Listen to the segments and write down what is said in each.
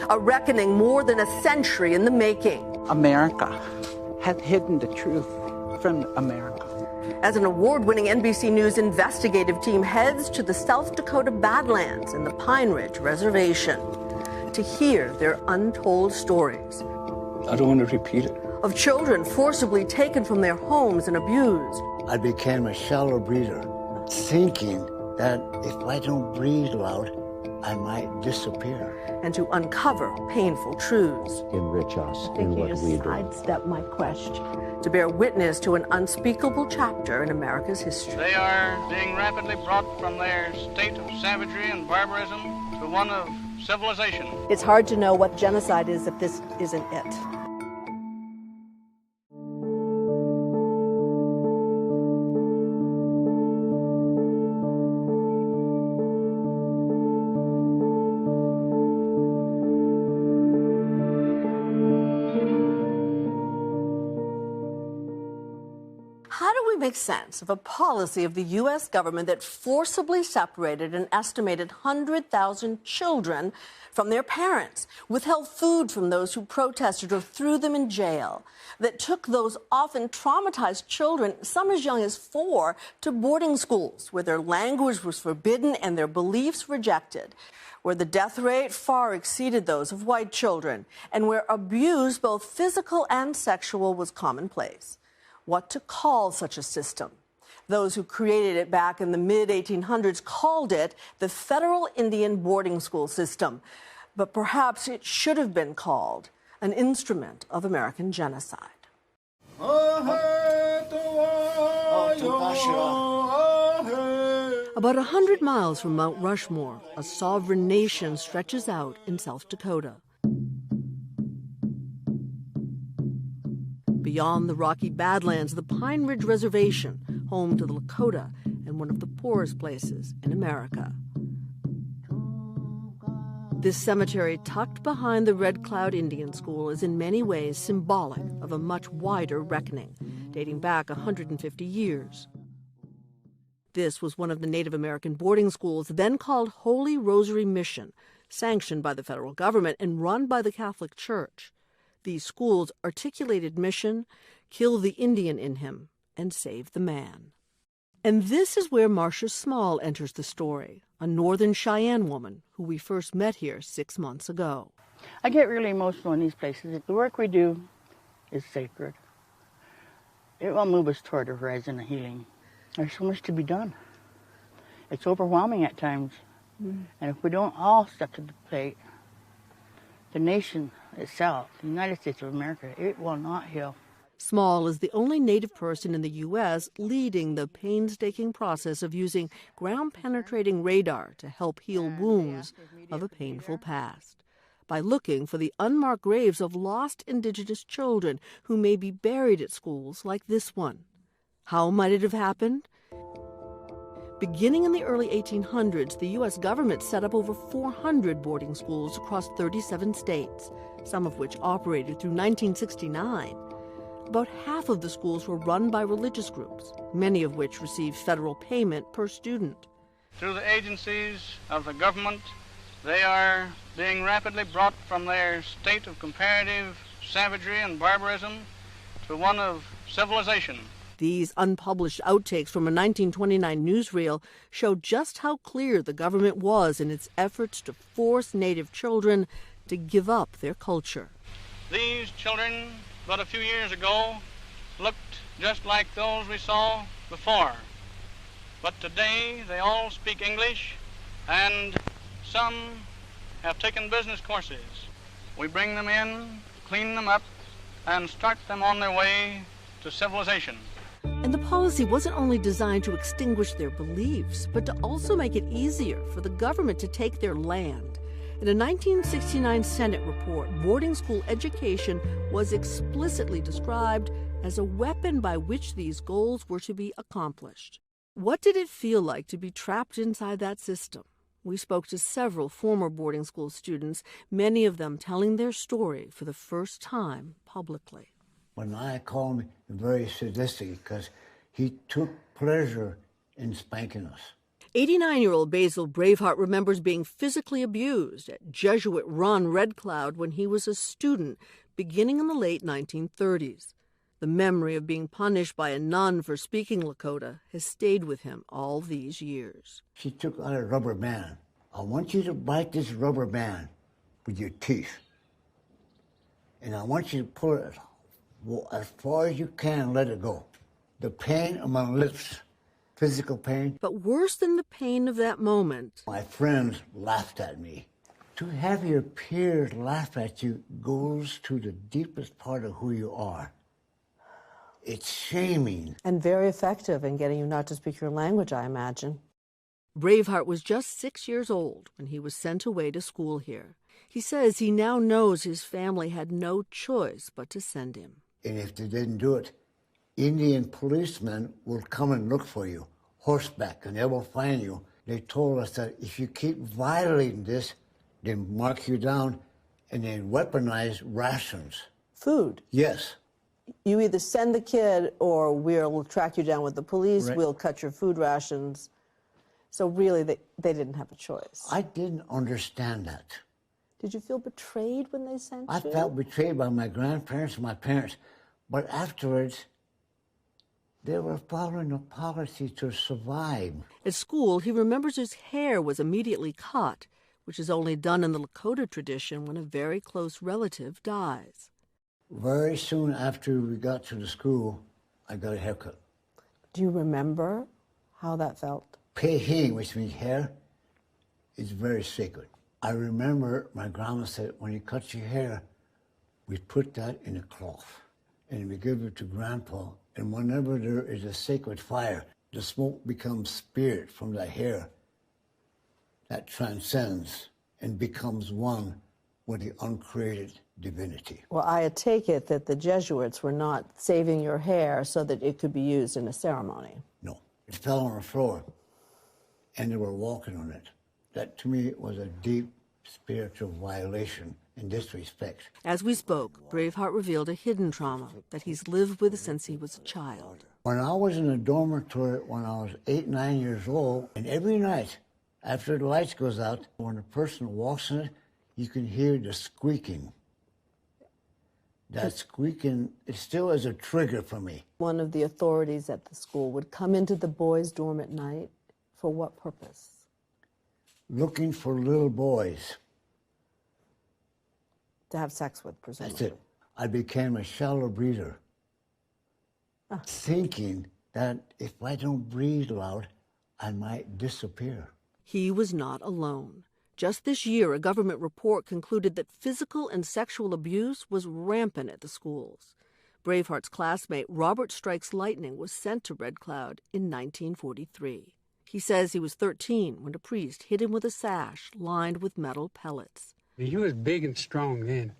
A reckoning more than a century in the making. America had hidden the truth from America. As an award-winning NBC News investigative team heads to the South Dakota Badlands and the Pine Ridge Reservation to hear their untold stories. I don't want to repeat it. Of children forcibly taken from their homes and abused. I became a shallow breather, thinking that if I don't breathe loud, I might disappear. And to uncover painful truths. Enrich us in what we do. Sidestep my question. To bear witness to an unspeakable chapter in America's history. They are being rapidly brought from their state of savagery and barbarism to one of civilization. It's hard to know what genocide is if this isn't it. How do we make sense of a policy of the U.S. government that forcibly separated an estimated 100,000 children from their parents, withheld food from those who protested or threw them in jail, that took those often traumatized children, some as young as 4, to boarding schools where their language was forbidden and their beliefs rejected, where the death rate far exceeded those of white children, and where abuse, both physical and sexual, was commonplace? What to call such a system? Those who created it back in the mid-1800s called it the Federal Indian Boarding School System. But perhaps it should have been called an instrument of American genocide. About 100 miles from Mount Rushmore, a sovereign nation stretches out in South Dakota. Beyond the Rocky Badlands, the Pine Ridge Reservation, home to the Lakota and one of the poorest places in America. This cemetery, tucked behind the Red Cloud Indian School, is in many ways symbolic of a much wider reckoning, dating back 150 years. This was one of the Native American boarding schools, then called Holy Rosary Mission, sanctioned by the federal government and run by the Catholic Church. These schools articulated mission, kill the Indian in him, and save the man. And this is where Marcia Small enters the story, a Northern Cheyenne woman who we first met here 6 months ago. I get really emotional in these places. The work we do is sacred. It will move us toward a horizon of healing. There's so much to be done. It's overwhelming at times. And if we don't all step to the plate, the nation itself, the United States of America, it will not heal. Small is the only Native person in the U.S. leading the painstaking process of using ground-penetrating radar to help heal wounds of a painful past, by looking for the unmarked graves of lost Indigenous children who may be buried at schools like this one. How might it have happened? Beginning in the early 1800s, the U.S. government set up over 400 boarding schools across 37 states, some of which operated through 1969. About half of the schools were run by religious groups, many of which received federal payment per student. Through the agencies of the government, they are being rapidly brought from their state of comparative savagery and barbarism to one of civilization. These unpublished outtakes from a 1929 newsreel show just how clear the government was in its efforts to force Native children to give up their culture. These children, but a few years ago, looked just like those we saw before. But today they all speak English, and some have taken business courses. We bring them in, clean them up, and start them on their way to civilization. And the policy wasn't only designed to extinguish their beliefs, but to also make it easier for the government to take their land. In a 1969 Senate report, boarding school education was explicitly described as a weapon by which these goals were to be accomplished. What did it feel like to be trapped inside that system? We spoke to several former boarding school students, many of them telling their story for the first time publicly. When I called me very sadistic because he took pleasure in spanking us. 89-year-old Basil Braveheart remembers being physically abused at Jesuit-run Red Cloud when he was a student, beginning in the late 1930s. The memory of being punished by a nun for speaking Lakota has stayed with him all these years. She took out a rubber band. I want you to bite this rubber band with your teeth. And I want you to pull it as far as you can and let it go. The pain on my lips, physical pain. But worse than the pain of that moment, my friends laughed at me. To have your peers laugh at you goes to the deepest part of who you are. It's shaming. And very effective in getting you not to speak your language, I imagine. Braveheart was just 6 years old when he was sent away to school here. He says he now knows his family had no choice but to send him. And if they didn't do it, Indian policemen will come and look for you, horseback, and they will find you. They told us that if you keep violating this, they mark you down and they weaponize rations. Food? Yes. You either send the kid or we'll track you down with the police, Right. We'll cut your food rations. So really, they didn't have a choice. I didn't understand that. Did you feel betrayed when they sent you? I felt betrayed by my grandparents and my parents. But afterwards, they were following a policy to survive. At school, he remembers his hair was immediately cut, which is only done in the Lakota tradition when a very close relative dies. Very soon after we got to the school, I got a haircut. Do you remember how that felt? Pehing, which means hair, is very sacred. I remember my grandma said, when you cut your hair, we put that in a cloth and we give it to Grandpa. And whenever there is a sacred fire, the smoke becomes spirit from the hair that transcends and becomes one with the uncreated divinity. Well, I take it that the Jesuits were not saving your hair so that it could be used in a ceremony. No. It fell on the floor, and they were walking on it. That, to me, was a deep spiritual violation in this respect. As we spoke, Braveheart revealed a hidden trauma that he's lived with since he was a child. When I was in a dormitory when I was 8, 9 years old, and every night after the lights goes out, when a person walks in it, you can hear the squeaking. That squeaking, it still is a trigger for me. One of the authorities at the school would come into the boys' dorm at night. For what purpose? Looking for little boys. To have sex with, presumably. That's it. I became a shallow breather, thinking that if I don't breathe loud, I might disappear. He was not alone. Just this year, a government report concluded that physical and sexual abuse was rampant at the schools. Braveheart's classmate Robert Strikes Lightning was sent to Red Cloud in 1943. He says he was 13 when a priest hit him with a sash lined with metal pellets. He was big and strong then.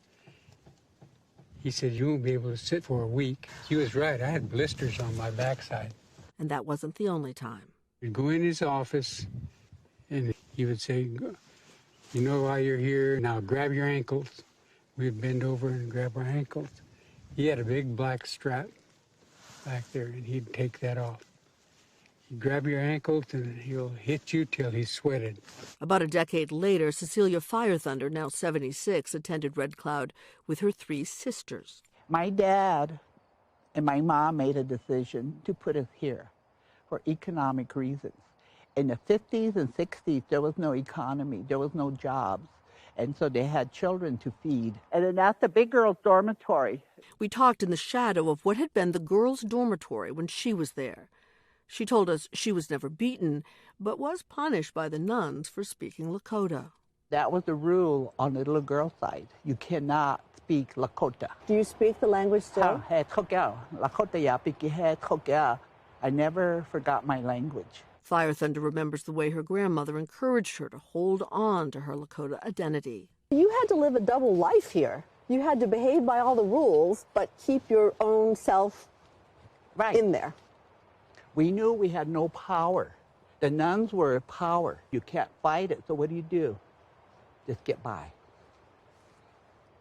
He said, you won't be able to sit for a week. He was right. I had blisters on my backside. And that wasn't the only time. We'd go in his office, and he would say, you know why you're here? Now grab your ankles. We'd bend over and grab our ankles. He had a big black strap back there, and he'd take that off. He'd grab your ankles, and he'll hit you till he sweated. About a decade later, Cecilia Firethunder, now 76, attended Red Cloud with her 3 sisters. My dad and my mom made a decision to put us here for economic reasons. In the 50s and 60s, there was no economy, there was no jobs, and so they had children to feed. And then that's the big girls' dormitory. We talked in the shadow of what had been the girls' dormitory when she was there. She told us she was never beaten, but was punished by the nuns for speaking Lakota. That was the rule on the little girl side. You cannot speak Lakota. Do you speak the language still? I never forgot my language. Firethunder remembers the way her grandmother encouraged her to hold on to her Lakota identity. You had to live a double life here. You had to behave by all the rules, but keep your own self in there. We knew we had no power. The nuns were power. You can't fight it, so what do? Just get by.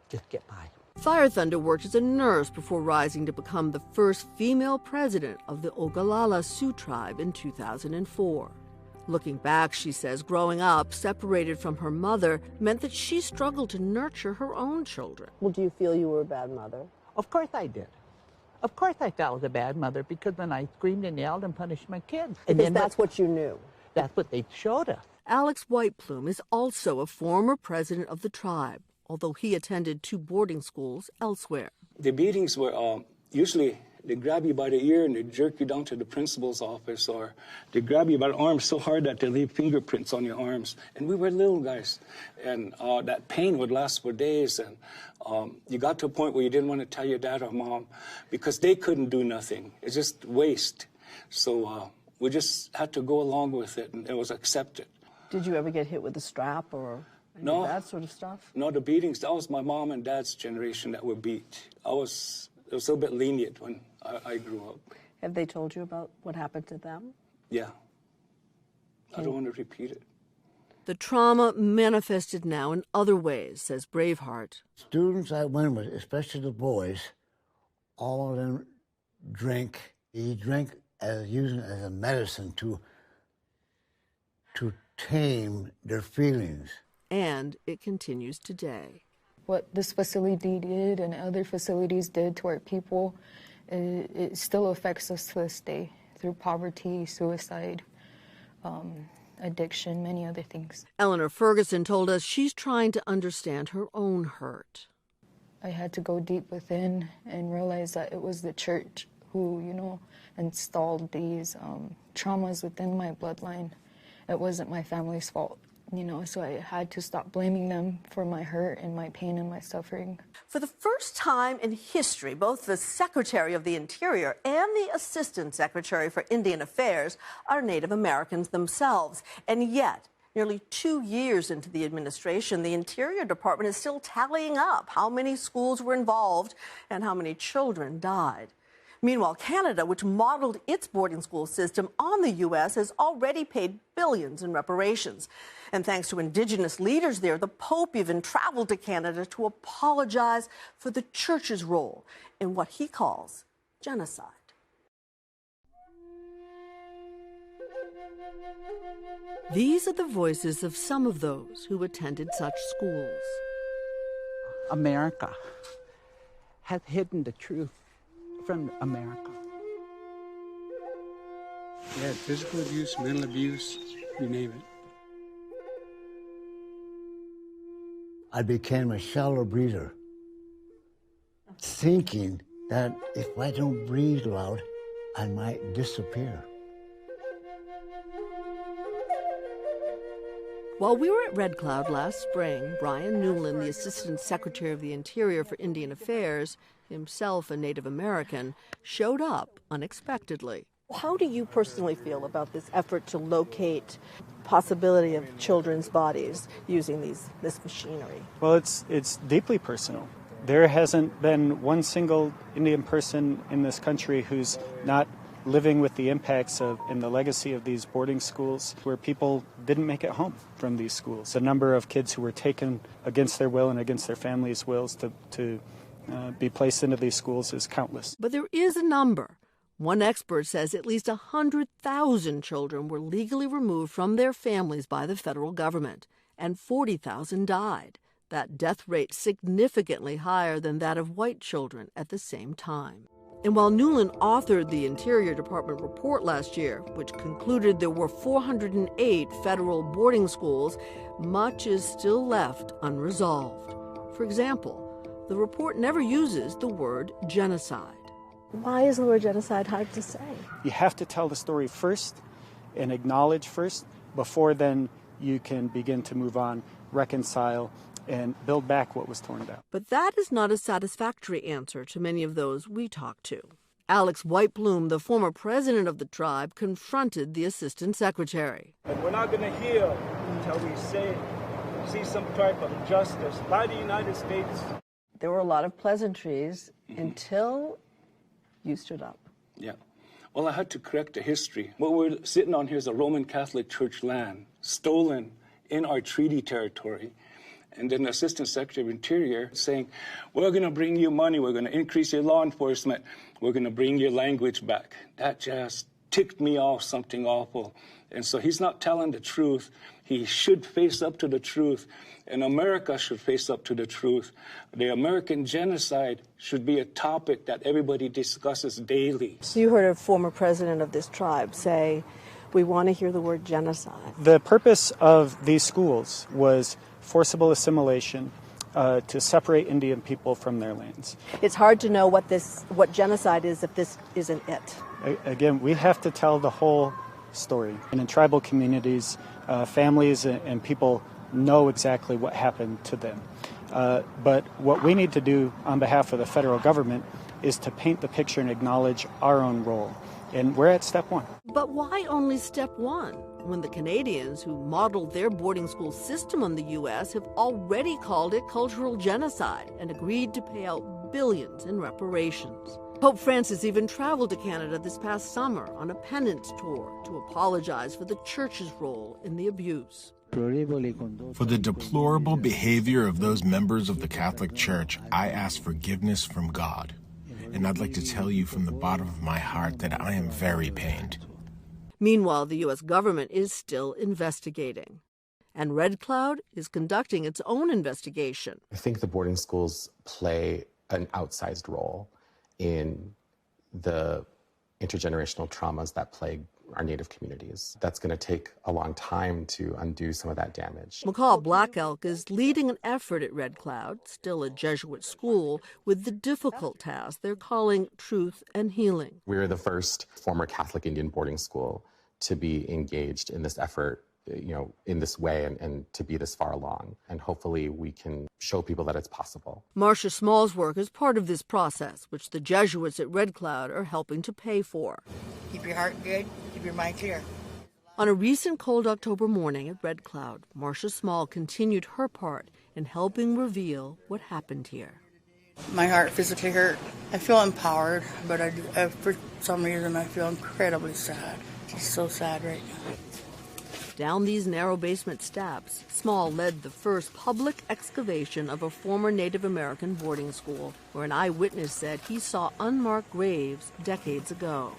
Just get by. Firethunder worked as a nurse before rising to become the first female president of the Ogallala Sioux tribe in 2004. Looking back, she says, growing up, separated from her mother, meant that she struggled to nurture her own children. Well, do you feel you were a bad mother? Of course I did. Of course I thought I was a bad mother, because then I screamed and yelled and punished my kids. Because that's what you knew. That's what they showed us. Alex Whiteplume is also a former president of the tribe, although he attended 2 boarding schools elsewhere. The beatings were usually they grab you by the ear and they jerk you down to the principal's office, or they grab you by the arm so hard that they leave fingerprints on your arms. And we were little guys, and that pain would last for days. And you got to a point where you didn't want to tell your dad or mom because they couldn't do nothing. It's just waste. So we just had to go along with it, and it was accepted. Did you ever get hit with a strap or No. that sort of stuff? No, the beatings, that was my mom and dad's generation that were beat. It was a little bit lenient when I grew up. Have they told you about what happened to them? Yeah. I don't want to repeat it. The trauma manifested now in other ways, says Braveheart. Students I went with, especially the boys, all of them drink. He drank using it as a medicine to tame their feelings. And it continues today. What this facility did and other facilities did to our people, it still affects us to this day through poverty, suicide, addiction, many other things. Eleanor Ferguson told us she's trying to understand her own hurt. I had to go deep within and realize that it was the church who, installed these traumas within my bloodline. It wasn't my family's fault. So I had to stop blaming them for my hurt and my pain and my suffering. For the first time in history, both the Secretary of the Interior and the Assistant Secretary for Indian Affairs are Native Americans themselves. And yet, nearly 2 years into the administration, the Interior Department is still tallying up how many schools were involved and how many children died. Meanwhile, Canada, which modeled its boarding school system on the U.S., has already paid billions in reparations. And thanks to Indigenous leaders there, the Pope even traveled to Canada to apologize for the Church's role in what he calls genocide. These are the voices of some of those who attended such schools. America has hidden the truth from America. Yeah, physical abuse, mental abuse, you name it. I became a shallow breather, thinking that if I don't breathe loud, I might disappear. While we were at Red Cloud last spring, Brian Newland, the Assistant Secretary of the Interior for Indian Affairs, himself a Native American, showed up unexpectedly. How do you personally feel about this effort to locate possibility of children's bodies using this machinery? Well, it's deeply personal. There hasn't been one single Indian person in this country who's not living with the impacts of and the legacy of these boarding schools where people didn't make it home from these schools. The number of kids who were taken against their will and against their families' wills to be placed into these schools is countless. But there is a number. One expert says at least 100,000 children were legally removed from their families by the federal government, and 40,000 died. That death rate significantly higher than that of white children at the same time. And while Newland authored the Interior Department report last year, which concluded there were 408 federal boarding schools, much is still left unresolved. For example, the report never uses the word genocide. Why is the word genocide hard to say? You have to tell the story first and acknowledge first, before then you can begin to move on, reconcile, and build back what was torn down. But that is not a satisfactory answer to many of those we talked to. Alex Whiteplume, the former president of the tribe, confronted the assistant secretary. And we're not going to heal until we see some type of justice by the United States. There were a lot of pleasantries until you stood up. Yeah. Well, I had to correct the history. What we're sitting on here is a Roman Catholic Church land, stolen in our treaty territory. And then the Assistant Secretary of Interior saying, we're going to bring you money, we're going to increase your law enforcement, we're going to bring your language back. That just ticked me off something awful. And so he's not telling the truth. He should face up to the truth, and America should face up to the truth. The American genocide should be a topic that everybody discusses daily. So you heard a former president of this tribe say, we want to hear the word genocide. The purpose of these schools was forcible assimilation to separate Indian people from their lands. It's hard to know what genocide is if this isn't it. Again, we have to tell the whole story. And in tribal communities, families and people know exactly what happened to them. But what we need to do on behalf of the federal government is to paint the picture and acknowledge our own role. And we're at step one. But why only step one, when the Canadians who modeled their boarding school system on the U.S. have already called it cultural genocide and agreed to pay out billions in reparations? Pope Francis even traveled to Canada this past summer on a penance tour to apologize for the church's role in the abuse. For the deplorable behavior of those members of the Catholic Church, I ask forgiveness from God. And I'd like to tell you from the bottom of my heart that I am very pained. Meanwhile, the U.S. government is still investigating. And Red Cloud is conducting its own investigation. I think the boarding schools play an outsized role in the intergenerational traumas that plague our Native communities. That's going to take a long time to undo some of that damage. McCall Black Elk is leading an effort at Red Cloud, still a Jesuit school, with the difficult task they're calling truth and healing. We're the first former Catholic Indian boarding school to be engaged in this effort, in this way and to be this far along. And hopefully we can show people that it's possible. Marcia Small's work is part of this process, which the Jesuits at Red Cloud are helping to pay for. Keep your heart good, keep your mind clear. On a recent cold October morning at Red Cloud, Marcia Small continued her part in helping reveal what happened here. My heart physically hurt. I feel empowered, but for some reason I feel incredibly sad. It's so sad right now. Down these narrow basement steps, Small led the first public excavation of a former Native American boarding school, where an eyewitness said he saw unmarked graves decades ago.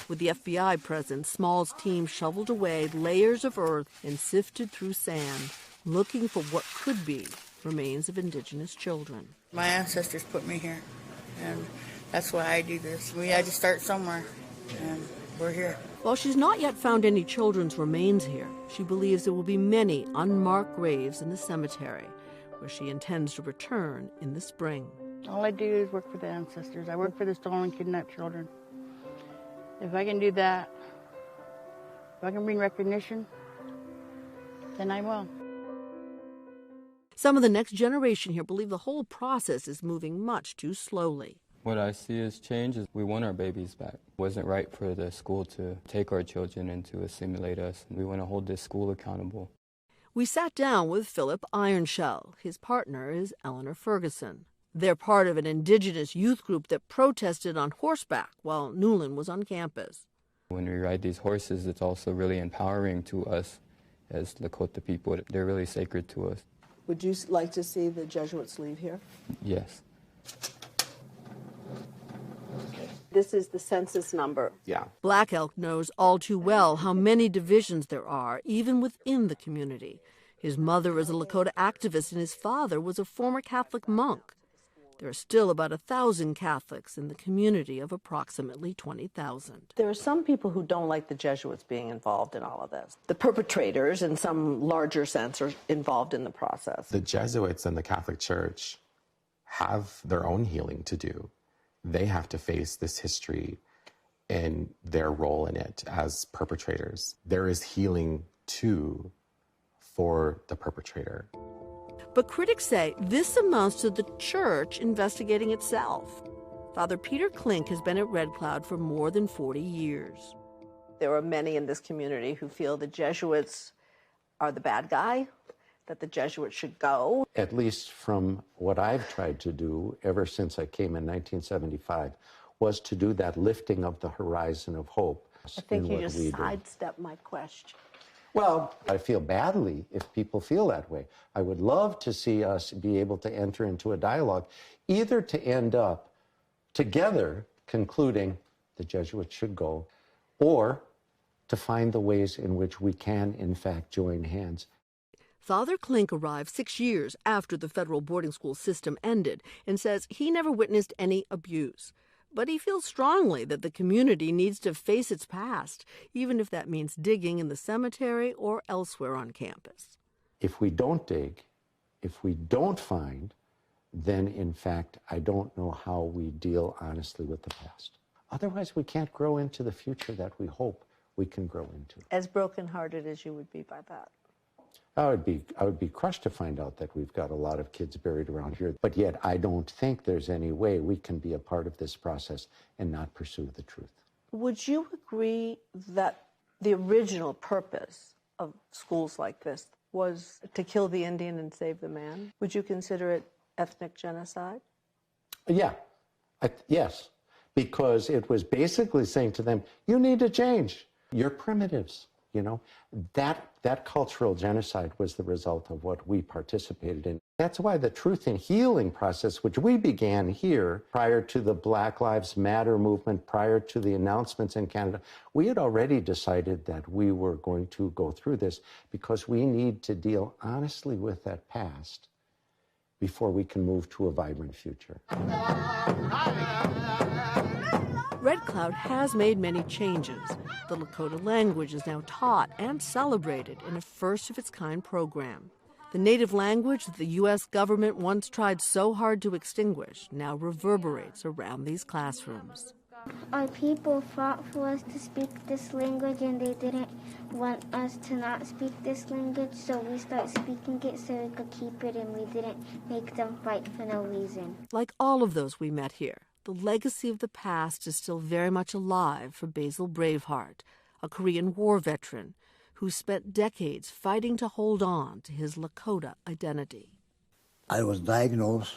With the FBI present, Small's team shoveled away layers of earth and sifted through sand, looking for what could be remains of Indigenous children. My ancestors put me here, and that's why I do this. We had to start somewhere, and we're here. While she's not yet found any children's remains here, she believes there will be many unmarked graves in the cemetery, where she intends to return in the spring. All I do is work for the ancestors. I work for the stolen and kidnapped children. If I can do that, if I can bring recognition, then I will. Some of the next generation here believe the whole process is moving much too slowly. What I see as change is we want our babies back. It wasn't right for the school to take our children and to assimilate us. We want to hold this school accountable. We sat down with Philip Ironshell. His partner is Eleanor Ferguson. They're part of an Indigenous youth group that protested on horseback while Newland was on campus. When we ride these horses, it's also really empowering to us as Lakota people. They're really sacred to us. Would you like to see the Jesuits leave here? Yes. This is the census number. Yeah. Black Elk knows all too well how many divisions there are, even within the community. His mother is a Lakota activist and his father was a former Catholic monk. There are still about 1,000 Catholics in the community of approximately 20,000. There are some people who don't like the Jesuits being involved in all of this. The perpetrators, in some larger sense, are involved in the process. The Jesuits and the Catholic Church have their own healing to do. They have to face this history and their role in it as perpetrators. There is healing, too, for the perpetrator. But critics say this amounts to the church investigating itself. Father Peter Klink has been at Red Cloud for more than 40 years. There are many in this community who feel the Jesuits are the bad guy, that the Jesuits should go. At least from what I've tried to do ever since I came in 1975, was to do that lifting of the horizon of hope. I think you just sidestepped my question. Well, I feel badly if people feel that way. I would love to see us be able to enter into a dialogue, either to end up together concluding the Jesuits should go, or to find the ways in which we can, in fact, join hands. Father Klink arrived 6 years after the federal boarding school system ended and says he never witnessed any abuse. But he feels strongly that the community needs to face its past, even if that means digging in the cemetery or elsewhere on campus. If we don't dig, if we don't find, then in fact, I don't know how we deal honestly with the past. Otherwise, we can't grow into the future that we hope we can grow into. As brokenhearted as you would be by that. I would be crushed to find out that we've got a lot of kids buried around here, but yet I don't think there's any way we can be a part of this process and not pursue the truth. Would you agree that the original purpose of schools like this was to kill the Indian and save the man? Would you consider it ethnic genocide? Yeah, yes, because it was basically saying to them, you need to change. You're primitives. You know, that cultural genocide was the result of what we participated in. That's why the truth and healing process, which we began here prior to the Black Lives Matter movement, prior to the announcements in Canada, we had already decided that we were going to go through this because we need to deal honestly with that past before we can move to a vibrant future. Red Cloud has made many changes. The Lakota language is now taught and celebrated in a first-of-its-kind program. The native language that the U.S. government once tried so hard to extinguish now reverberates around these classrooms. Our people fought for us to speak this language, and they didn't want us to not speak this language, so we started speaking it so we could keep it, and we didn't make them fight for no reason. Like all of those we met here, the legacy of the past is still very much alive for Basil Braveheart, a Korean War veteran who spent decades fighting to hold on to his Lakota identity. I was diagnosed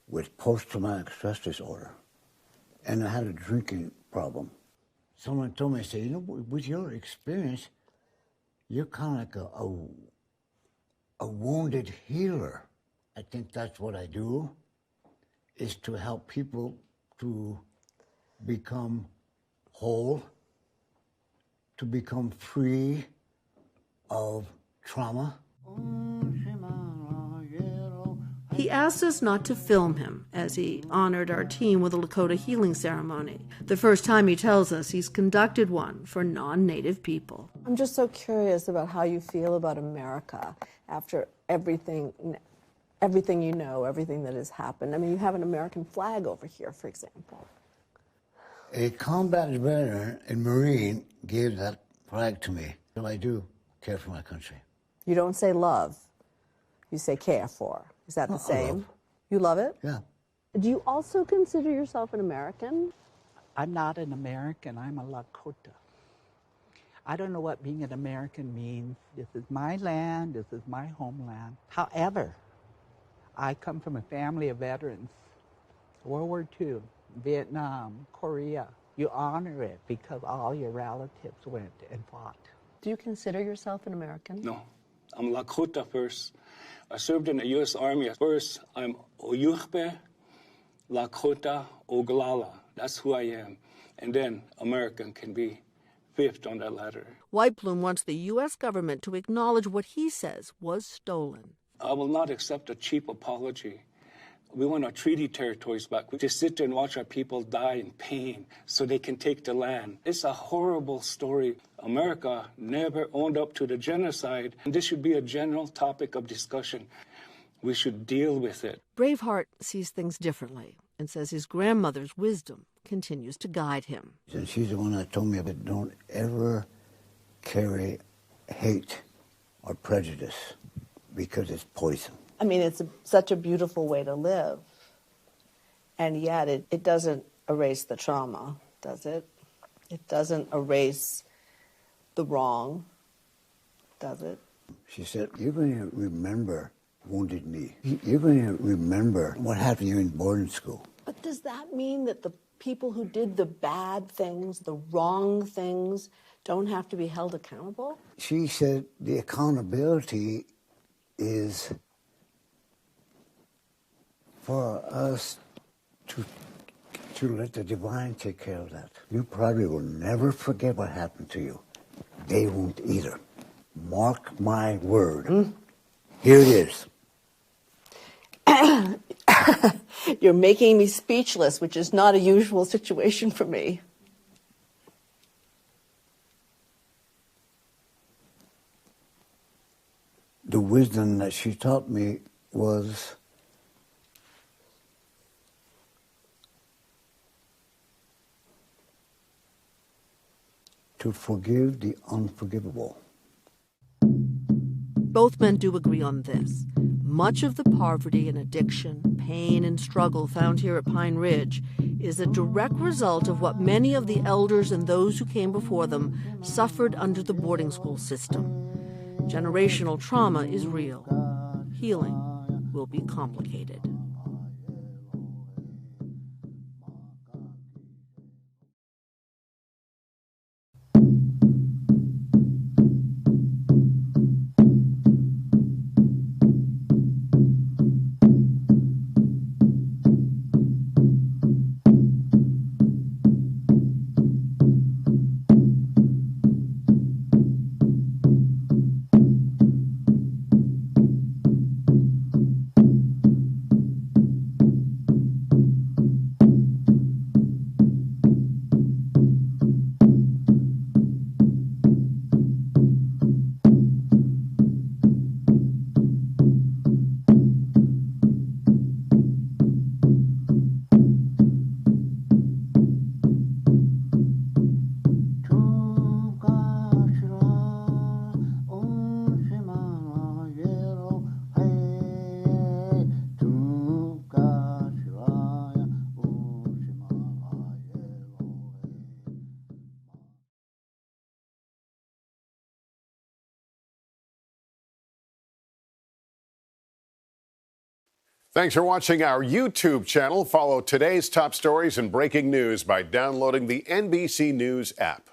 with post-traumatic stress disorder, and I had a drinking problem. Someone told me, I said, you know, with your experience, you're kind of like a wounded healer. I think that's what I do, is to help people to become whole, to become free of trauma. He asked us not to film him as he honored our team with a Lakota healing ceremony, the first time he tells us he's conducted one for non-Native people. I'm just so curious about how you feel about America after everything you know, everything that has happened. I mean, you have an American flag over here, for example. A combat veteran and Marine gave that flag to me. So I do care for my country. You don't say love, you say care for. Is that the same? Love. You love it? Yeah. Do you also consider yourself an American? I'm not an American, I'm a Lakota. I don't know what being an American means. This is my land, this is my homeland. However, I come from a family of veterans. World War II, Vietnam, Korea. You honor it because all your relatives went and fought. Do you consider yourself an American? No, I'm Lakota first. I served in the U.S. Army. First, I'm Oyuchbe, Lakota, Oglala. That's who I am. And then American can be fifth on that ladder. White Plume wants the U.S. government to acknowledge what he says was stolen. I will not accept a cheap apology. We want our treaty territories back. We just sit there and watch our people die in pain so they can take the land. It's a horrible story. America never owned up to the genocide. And this should be a general topic of discussion. We should deal with it. Braveheart sees things differently and says his grandmother's wisdom continues to guide him. And she's the one that told me that don't ever carry hate or prejudice because it's poison. I mean, it's such a beautiful way to live. And yet it doesn't erase the trauma, does it? It doesn't erase the wrong, does it? She said, you're going to remember Wounded Knee. You're going to remember what happened to you in boarding school. But does that mean that the people who did the bad things, the wrong things, don't have to be held accountable? She said the accountability is for us to you let the divine take care of that. You probably will never forget what happened to you. They won't either. Mark my word. Here it is. You're making me speechless, which is not a usual situation for me. The wisdom that she taught me was to forgive the unforgivable. Both men do agree on this. Much of the poverty and addiction, pain and struggle found here at Pine Ridge is a direct result of what many of the elders and those who came before them suffered under the boarding school system. Generational trauma is real. Healing will be complicated. Thanks for watching our YouTube channel. Follow today's top stories and breaking news by downloading the NBC News app.